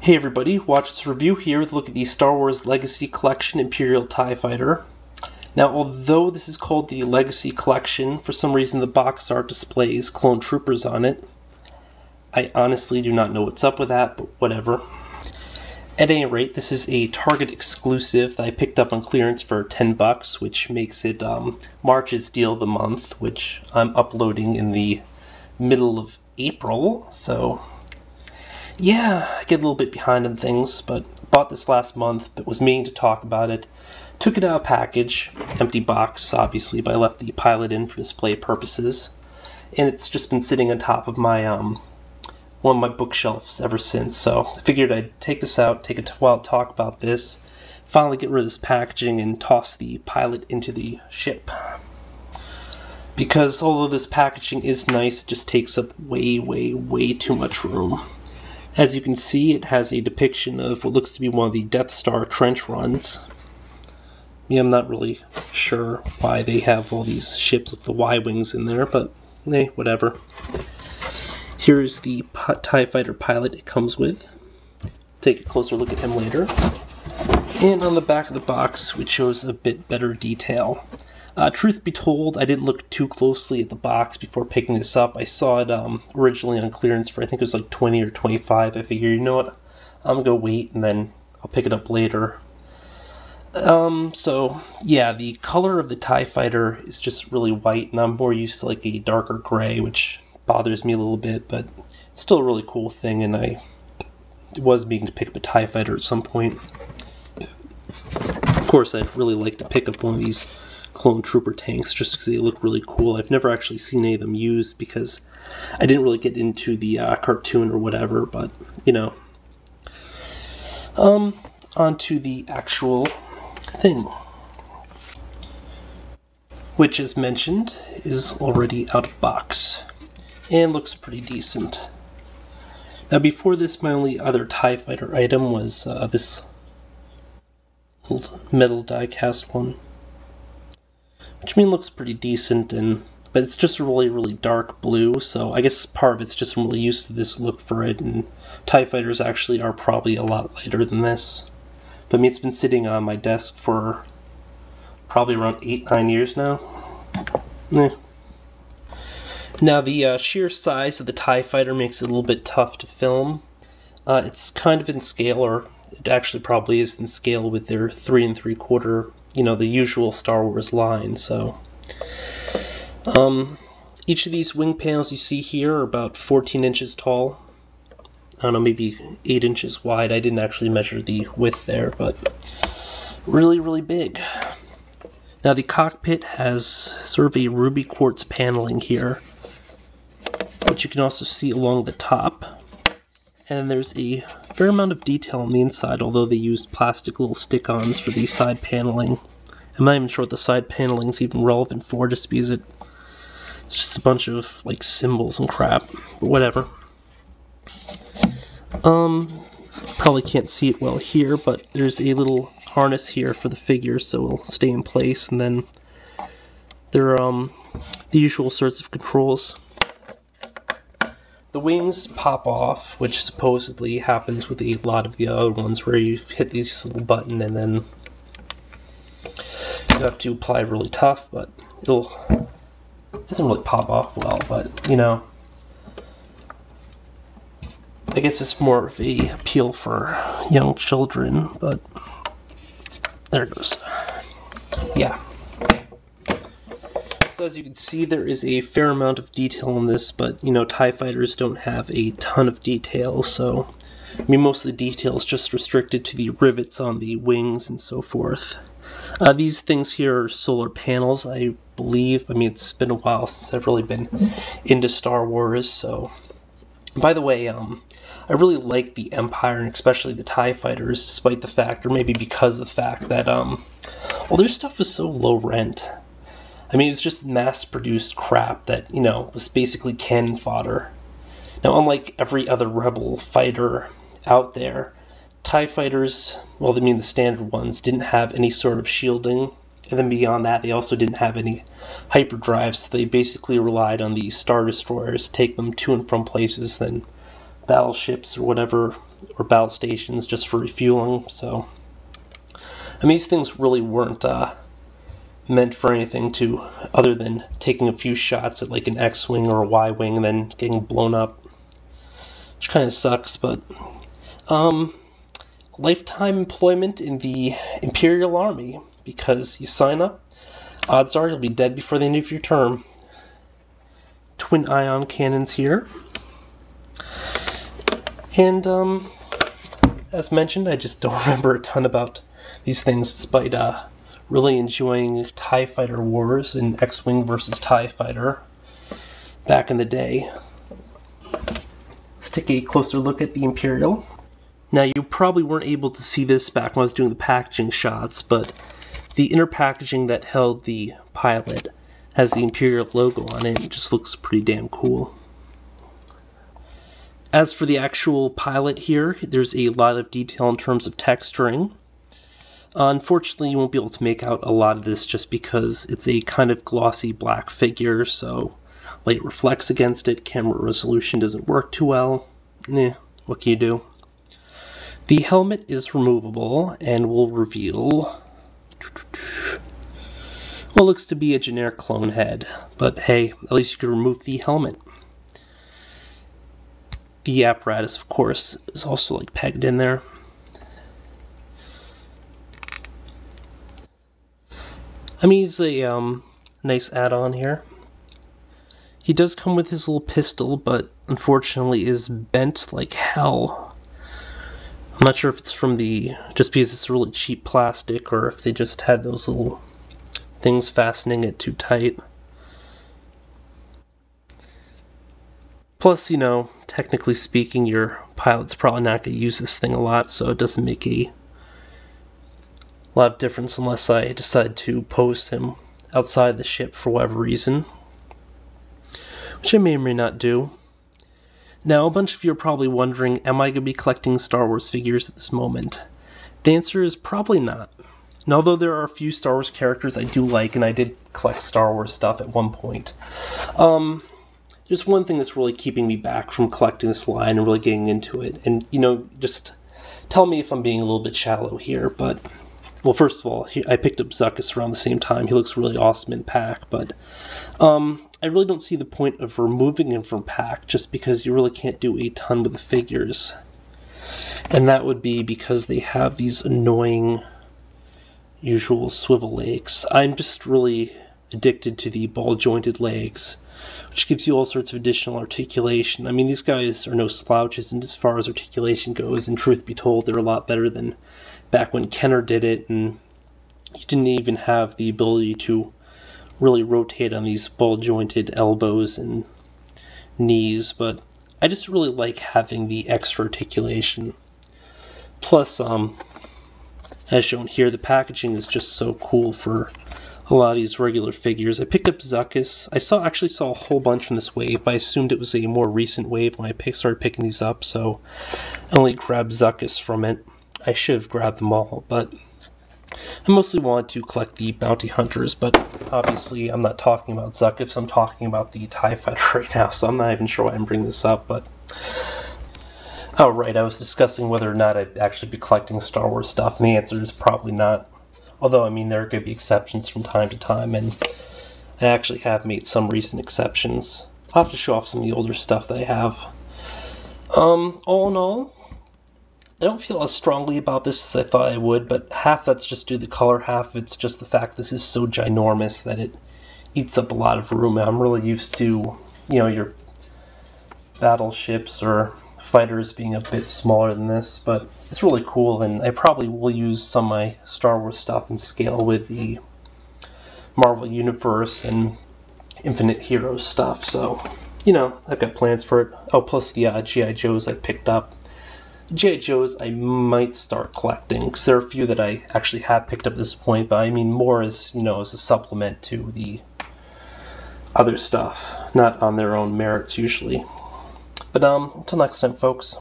Hey everybody, watch this review here with a look at the Star Wars Legacy Collection Imperial TIE Fighter. Now, although this is called the Legacy Collection, for some reason the box art displays clone troopers on it. I honestly do not know what's up with that, but whatever. At any rate, this is a Target exclusive that I picked up on clearance for $10, which makes it March's deal of the month, which I'm uploading in the middle of April, so yeah, I get a little bit behind on things, but bought this last month, but was meaning to talk about it. Took it out of package, empty box, obviously, but I left the pilot in for display purposes. And it's just been sitting on top of my, one of my bookshelves ever since, so I figured I'd take this out, take a while to talk about this, finally get rid of this packaging and toss the pilot into the ship. Because although this packaging is nice, it just takes up way, way, way too much room. As you can see, it has a depiction of what looks to be one of the Death Star trench runs. Yeah, I'm not really sure why they have all these ships with the Y-wings in there, but hey, whatever. Here's the TIE Fighter pilot it comes with. Take a closer look at him later. And on the back of the box, which shows a bit better detail. Truth be told, I didn't look too closely at the box before picking this up. I saw it originally on clearance for I think it was like 20 or 25. I figured, you know what, I'm gonna go wait and then I'll pick it up later. So yeah, the color of the TIE Fighter is just really white, and I'm more used to like a darker gray, which bothers me a little bit, but still a really cool thing, and I was meaning to pick up a TIE Fighter at some point. Of course, I'd really like to pick up one of these clone trooper tanks just because they look really cool. I've never actually seen any of them used because I didn't really get into the cartoon or whatever, but you know. Onto the actual thing, which as mentioned is already out of box and looks pretty decent. Now before this, my only other TIE Fighter item was this little metal die-cast one, which I mean looks pretty decent, but it's just a really, really dark blue, so I guess part of it's just I'm really used to this look for it, and TIE Fighters actually are probably a lot lighter than this. But I mean, it's been sitting on my desk for probably around 8-9 years now. Now the sheer size of the TIE Fighter makes it a little bit tough to film. It's kind of in scale, or it actually probably is in scale with their 3 3/4, you know, the usual Star Wars line, so. Each of these wing panels you see here are about 14 inches tall. I don't know, maybe 8 inches wide. I didn't actually measure the width there, but really, really big. Now the cockpit has sort of a ruby quartz paneling here, which you can also see along the top. And there's a fair amount of detail on the inside, although they used plastic little stick-ons for the side paneling. I'm not even sure what the side paneling is even relevant for, just because it's just a bunch of like symbols and crap, but whatever. Probably can't see it well here, but there's a little harness here for the figure, so it'll stay in place, and then there are the usual sorts of controls. The wings pop off, which supposedly happens with a lot of the other ones, where you hit this little button and then you have to apply really tough, but it doesn't really pop off well, but you know, I guess it's more of a appeal for young children, but there it goes. Yeah. So as you can see, there is a fair amount of detail on this, but you know, TIE Fighters don't have a ton of detail, so I mean, most of the detail is just restricted to the rivets on the wings and so forth. These things here are solar panels, I believe. I mean, it's been a while since I've really been into Star Wars, so. By the way, I really like the Empire, and especially the TIE Fighters, despite the fact, or maybe because of the fact that, well, their stuff was so low rent. I mean, it's just mass-produced crap that, you know, was basically cannon fodder. Now, unlike every other Rebel fighter out there, TIE Fighters, well, I mean the standard ones, didn't have any sort of shielding, and then beyond that, they also didn't have any hyperdrives, so they basically relied on the Star Destroyers to take them to and from places, then battleships or whatever or battle stations just for refueling. So, I mean, these things really weren't meant for anything other than taking a few shots at like an X-wing or a Y-wing and then getting blown up, which kind of sucks. But lifetime employment in the Imperial Army, because you sign up, odds are you'll be dead before the end of your term. Twin ion cannons here. And as mentioned, I just don't remember a ton about these things, despite really enjoying TIE Fighter wars and X-Wing versus TIE Fighter back in the day. Let's take a closer look at the Imperial. Now, you probably weren't able to see this back when I was doing the packaging shots, but the inner packaging that held the pilot has the Imperial logo on it. It just looks pretty damn cool. As for the actual pilot here, there's a lot of detail in terms of texturing. Unfortunately, you won't be able to make out a lot of this just because it's a kind of glossy black figure, so light reflects against it, camera resolution doesn't work too well. What can you do? The helmet is removable and will reveal what looks to be a generic clone head, but hey, at least you can remove the helmet. The apparatus, of course, is also like pegged in there. I mean, he's a nice add-on here. He does come with his little pistol, but unfortunately is bent like hell. I'm not sure if it's from just because it's really cheap plastic, or if they just had those little things fastening it too tight. Plus, you know, technically speaking, your pilot's probably not going to use this thing a lot, so it doesn't make a lot of difference unless I decide to pose him outside the ship for whatever reason, which I may or may not do. Now, a bunch of you are probably wondering, am I going to be collecting Star Wars figures at this moment? The answer is probably not. And although there are a few Star Wars characters I do like, and I did collect Star Wars stuff at one point, there's one thing that's really keeping me back from collecting this line and really getting into it. And, you know, just tell me if I'm being a little bit shallow here, but, well, first of all, I picked up Zuckuss around the same time. He looks really awesome in pack, but I really don't see the point of removing him from pack just because you really can't do a ton with the figures. And that would be because they have these annoying usual swivel legs. I'm just really addicted to the ball-jointed legs, which gives you all sorts of additional articulation. I mean, these guys are no slouches, and as far as articulation goes, and truth be told, they're a lot better than back when Kenner did it, and he didn't even have the ability to really rotate on these ball-jointed elbows and knees, but I just really like having the extra articulation. Plus, as shown here, the packaging is just so cool for a lot of these regular figures. I picked up Zuckuss. I actually saw a whole bunch from this wave, but I assumed it was a more recent wave when I started picking these up, so I only grabbed Zuckuss from it. I should have grabbed them all, but I mostly wanted to collect the bounty hunters, but obviously I'm not talking about Zuckuss, I'm talking about the TIE Fighter right now, so I'm not even sure why I'm bringing this up, but oh right, I was discussing whether or not I'd actually be collecting Star Wars stuff, and the answer is probably not. Although, I mean, there are going to be exceptions from time to time, and I actually have made some recent exceptions. I'll have to show off some of the older stuff that I have. All in all, I don't feel as strongly about this as I thought I would, but half that's just due to the color, half of it's just the fact this is so ginormous that it eats up a lot of room. I'm really used to, you know, your battleships or fighters being a bit smaller than this, but it's really cool, and I probably will use some of my Star Wars stuff in scale with the Marvel Universe and Infinite Heroes stuff, so, you know, I've got plans for it. Oh, plus the G.I. Joes I picked up. G.I. Joes I might start collecting, because there are a few that I actually have picked up at this point, but I mean more as, you know, as a supplement to the other stuff, not on their own merits usually. But until next time, folks.